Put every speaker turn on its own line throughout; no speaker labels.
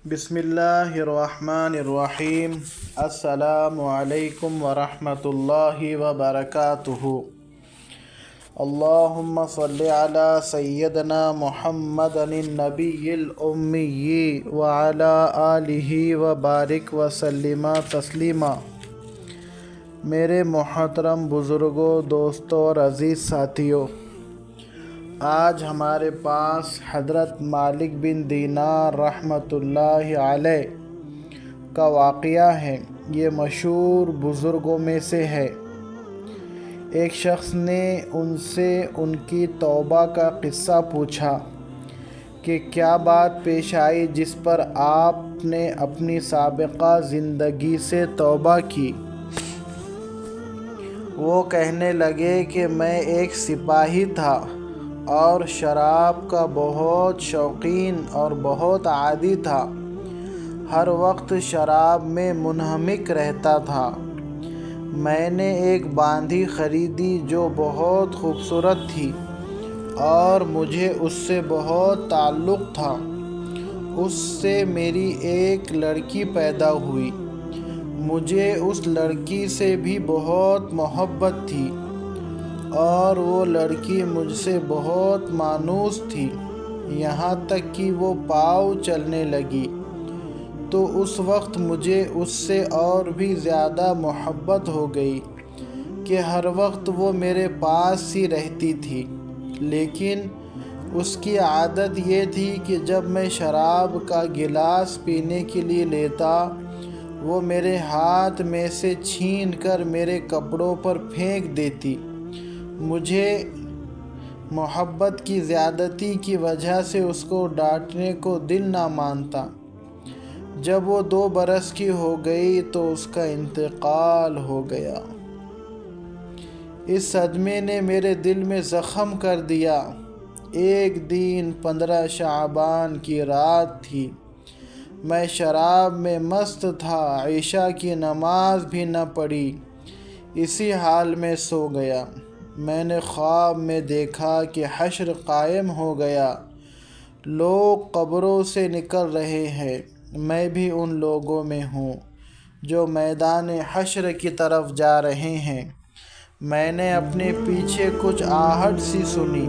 بسم اللہ الرحمن الرحیم۔ السلام علیکم ورحمۃ اللہ وبرکاتہ۔ اللہم صلی علی سیدنا محمد النبی الامی وعلی آلہ وبارک وسلم تسلیما۔ میرے محترم بزرگوں، دوستوں اور عزیز ساتھیوں، آج ہمارے پاس حضرت مالک بن دینار رحمۃ اللہ علیہ کا واقعہ ہے۔ یہ مشہور بزرگوں میں سے ہے۔ ایک شخص نے ان سے ان کی توبہ کا قصہ پوچھا کہ کیا بات پیش آئی جس پر آپ نے اپنی سابقہ زندگی سے توبہ کی؟ وہ کہنے لگے کہ میں ایک سپاہی تھا اور شراب کا بہت شوقین اور بہت عادی تھا۔ ہر وقت شراب میں منہمک رہتا تھا۔ میں نے ایک باندھی خریدی جو بہت خوبصورت تھی اور مجھے اس سے بہت تعلق تھا۔ اس سے میری ایک لڑکی پیدا ہوئی۔ مجھے اس لڑکی سے بھی بہت محبت تھی اور وہ لڑکی مجھ سے بہت مانوس تھی، یہاں تک کہ وہ پاؤں چلنے لگی تو اس وقت مجھے اس سے اور بھی زیادہ محبت ہو گئی کہ ہر وقت وہ میرے پاس ہی رہتی تھی۔ لیکن اس کی عادت یہ تھی کہ جب میں شراب کا گلاس پینے کے لیے لیتا، وہ میرے ہاتھ میں سے چھین کر میرے کپڑوں پر پھینک دیتی۔ مجھے محبت کی زیادتی کی وجہ سے اس کو ڈانٹنے کو دل نہ مانتا۔ جب وہ 2 برس کی ہو گئی تو اس کا انتقال ہو گیا۔ اس صدمے نے میرے دل میں زخم کر دیا۔ ایک دن 15 شعبان کی رات تھی۔ میں شراب میں مست تھا، عشاء کی نماز بھی نہ پڑھی، اسی حال میں سو گیا۔ میں نے خواب میں دیکھا کہ حشر قائم ہو گیا، لوگ قبروں سے نکل رہے ہیں۔ میں بھی ان لوگوں میں ہوں جو میدان حشر کی طرف جا رہے ہیں۔ میں نے اپنے پیچھے کچھ آہٹ سی سنی۔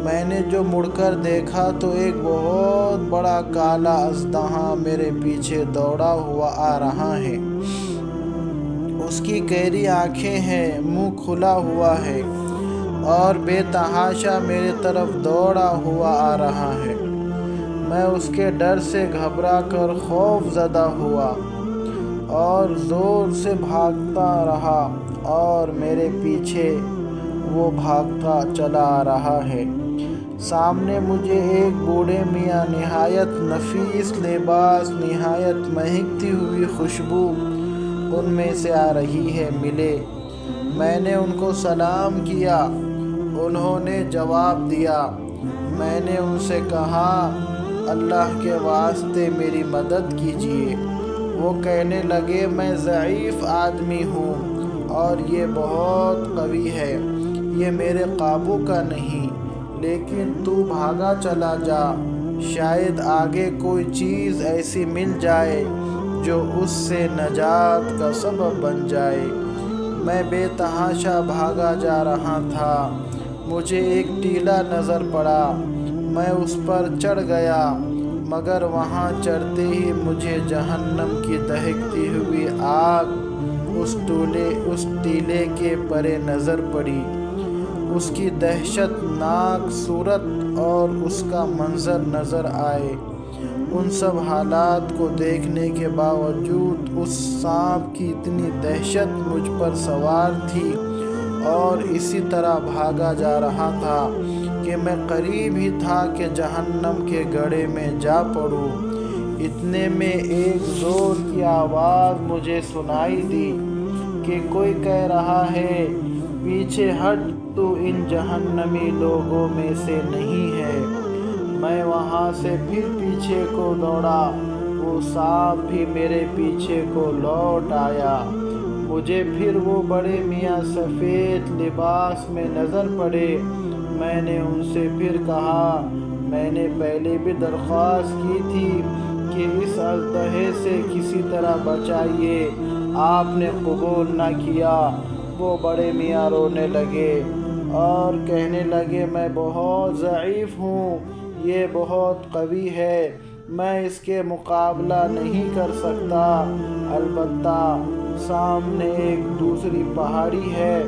میں نے جو مڑ کر دیکھا تو ایک بہت بڑا کالا اژدہا میرے پیچھے دوڑا ہوا آ رہا ہے۔ اس کی گہری آنکھیں ہیں، منہ کھلا ہوا ہے اور بے تحاشا میری طرف دوڑا ہوا آ رہا ہے۔ میں اس کے ڈر سے گھبرا کر خوف زدہ ہوا اور زور سے بھاگتا رہا اور میرے پیچھے وہ بھاگتا چلا آ رہا ہے۔ سامنے مجھے ایک بوڑھے میاں نہایت نفیس لباس، نہایت مہکتی ہوئی خوشبو ان میں سے آ رہی ہے ملے۔ میں نے ان کو سلام کیا، انہوں نے جواب دیا۔ میں نے ان سے کہا، اللہ کے واسطے میری مدد کیجیے۔ وہ کہنے لگے، میں ضعیف آدمی ہوں اور یہ بہت قوی ہے، یہ میرے قابو کا نہیں، لیکن تو بھاگا چلا جا، شاید آگے کوئی چیز ایسی مل جائے جو اس سے نجات کا سبب بن جائے۔ میں بے تحاشا بھاگا جا رہا تھا۔ مجھے ایک ٹیلہ نظر پڑا، میں اس پر چڑھ گیا، مگر وہاں چڑھتے ہی مجھے جہنم کی دہکتی ہوئی آگ اس ٹیلے کے پرے نظر پڑی۔ اس کی دہشت ناک صورت اور اس کا منظر نظر آئے۔ ان سب حالات کو دیکھنے کے باوجود اس سانپ کی اتنی دہشت مجھ پر سوار تھی اور اسی طرح بھاگا جا رہا تھا کہ میں قریب ہی تھا کہ جہنم کے گڑھے میں جا پڑوں۔ اتنے میں ایک زور کی آواز مجھے سنائی دی کہ کوئی کہہ رہا ہے، پیچھے ہٹ، تو ان جہنمی لوگوں میں سے نہیں ہے۔ میں وہاں سے پھر پیچھے کو دوڑا، وہ سانپ بھی میرے پیچھے کو لوٹ آیا۔ مجھے پھر وہ بڑے میاں سفید لباس میں نظر پڑے۔ میں نے ان سے پھر کہا، میں نے پہلے بھی درخواست کی تھی کہ اس اژدہے سے کسی طرح بچائیے۔ آپ نے قبول نہ کیا۔ وہ بڑے میاں رونے لگے اور کہنے لگے میں بہت ضعیف ہوں، یہ بہت قوی ہے، میں اس کے مقابلہ نہیں کر سکتا۔ البتہ سامنے ایک دوسری پہاڑی ہے،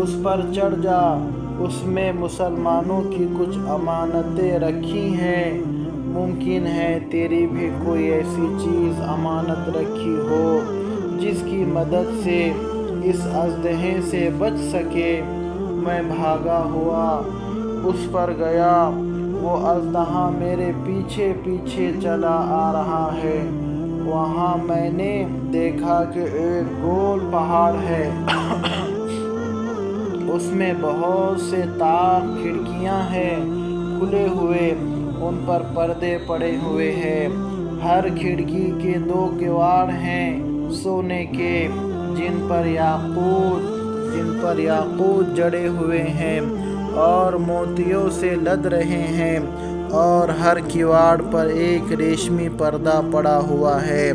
اس پر چڑھ جا، اس میں مسلمانوں کی کچھ امانتیں رکھی ہیں، ممکن ہے تیری بھی کوئی ایسی چیز امانت رکھی ہو جس کی مدد سے اس اژدہے سے بچ سکے۔ میں بھاگا ہوا اس پر گیا، وہ اژدہا میرے پیچھے پیچھے چلا آ رہا ہے۔ وہاں میں نے دیکھا کہ ایک گول پہاڑ ہے، اس میں بہت سے طاق کھڑکیاں ہیں کھلے ہوئے، ان پر پردے پڑے ہوئے ہیں، ہر کھڑکی کے 2 کواڑ ہیں سونے کے، جن پر یاقوت جڑے ہوئے ہیں اور موتیوں سے لد رہے ہیں، اور ہر کواڑ پر ایک ریشمی پردہ پڑا ہوا ہے۔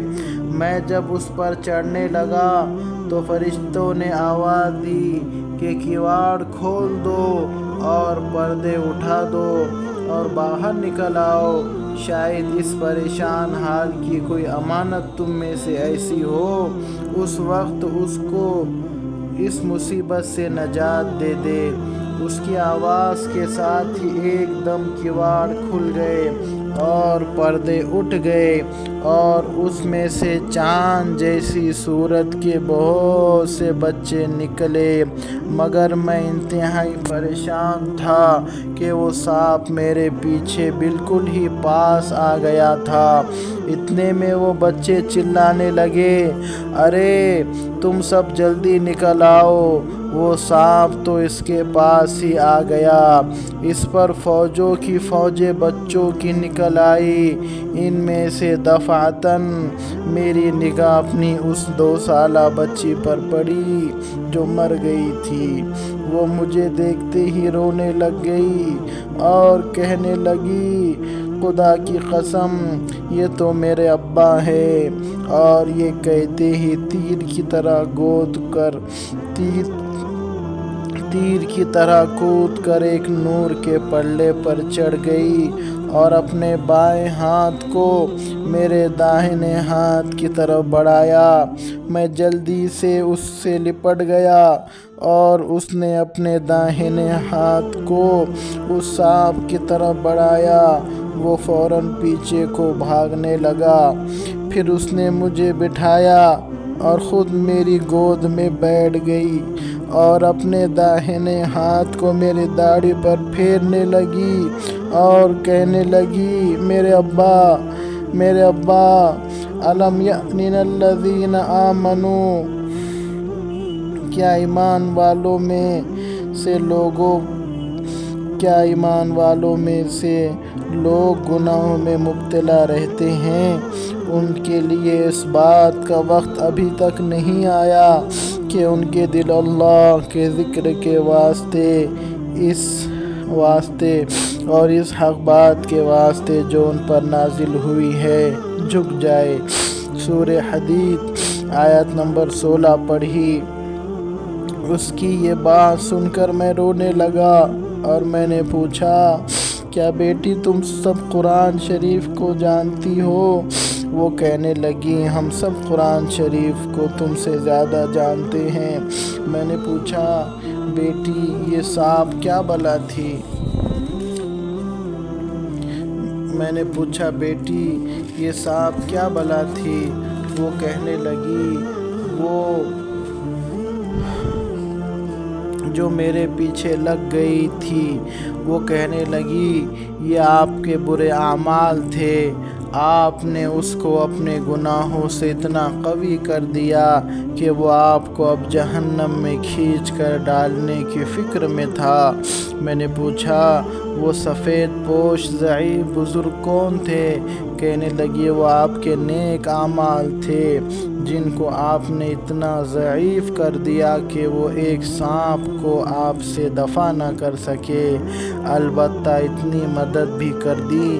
میں جب اس پر چڑھنے لگا تو فرشتوں نے آواز دی کہ کواڑ کھول دو اور پردے اٹھا دو اور باہر نکل آؤ، شاید اس پریشان حال کی کوئی امانت تم میں سے ایسی ہو، اس وقت اس کو اس مصیبت سے نجات دے دے۔ اس کی آواز کے ساتھ ہی ایک دم کواڑ کھل گئے اور پردے اٹھ گئے، اور اس میں سے چاند جیسی صورت کے بہت سے بچے نکلے، مگر میں انتہائی پریشان تھا کہ وہ سانپ میرے پیچھے بالکل ہی پاس آ گیا تھا۔ اتنے میں وہ بچے چلانے لگے، ارے تم سب جلدی نکل آؤ، وہ سانپ تو اس کے پاس ہی آ گیا۔ اس پر فوجوں کی فوجیں بچوں کی نکل آئی۔ ان میں سے دفعتاً میری نگاہ اپنی اس 2 سالہ بچی پر پڑی جو مر گئی تھی۔ وہ مجھے دیکھتے ہی رونے لگ گئی اور کہنے لگی خدا کی قسم یہ تو میرے ابا ہے، اور یہ کہتے ہی تیر کی طرح کود کر ایک نور کے پلڑے پر چڑھ گئی اور اپنے بائیں ہاتھ کو میرے داہنے ہاتھ کی طرف بڑھایا۔ میں جلدی سے اس سے لپٹ گیا اور اس نے اپنے داہنے ہاتھ کو اس سانپ کی طرف بڑھایا، وہ فوراً پیچھے کو بھاگنے لگا۔ پھر اس نے مجھے بٹھایا اور خود میری گود میں بیٹھ گئی اور اپنے داہنے ہاتھ کو میری داڑھی پر پھیرنے لگی اور کہنے لگی میرے ابا الم یأن للذین آمنوا، کیا ایمان والوں میں سے لوگ گناہوں میں مبتلا رہتے ہیں، ان کے لیے اس بات کا وقت ابھی تک نہیں آیا کہ ان کے دل اللہ کے ذکر کے واسطے اور اس حق بات کے واسطے جو ان پر نازل ہوئی ہے جھک جائے۔ سورہ حدید آیت نمبر 16 پڑھی۔ اس کی یہ بات سن کر میں رونے لگا اور میں نے پوچھا کیا بیٹی تم سب قرآن شریف کو جانتی ہو؟ وہ کہنے لگی ہم سب قرآن شریف کو تم سے زیادہ جانتے ہیں۔ میں نے پوچھا بیٹی یہ سانپ کیا بلا تھی؟ وہ کہنے لگی وہ جو میرے پیچھے لگ گئی تھی۔ وہ کہنے لگی یہ آپ کے برے اعمال تھے، آپ نے اس کو اپنے گناہوں سے اتنا قوی کر دیا کہ وہ آپ کو اب جہنم میں کھینچ کر ڈالنے کی فکر میں تھا۔ میں نے پوچھا وہ سفید پوش ضعیف بزرگ کون تھے؟ کہنے لگی وہ آپ کے نیک اعمال تھے جن کو آپ نے اتنا ضعیف کر دیا کہ وہ ایک سانپ کو آپ سے دفع نہ کر سکے، البتہ اتنی مدد بھی کر دی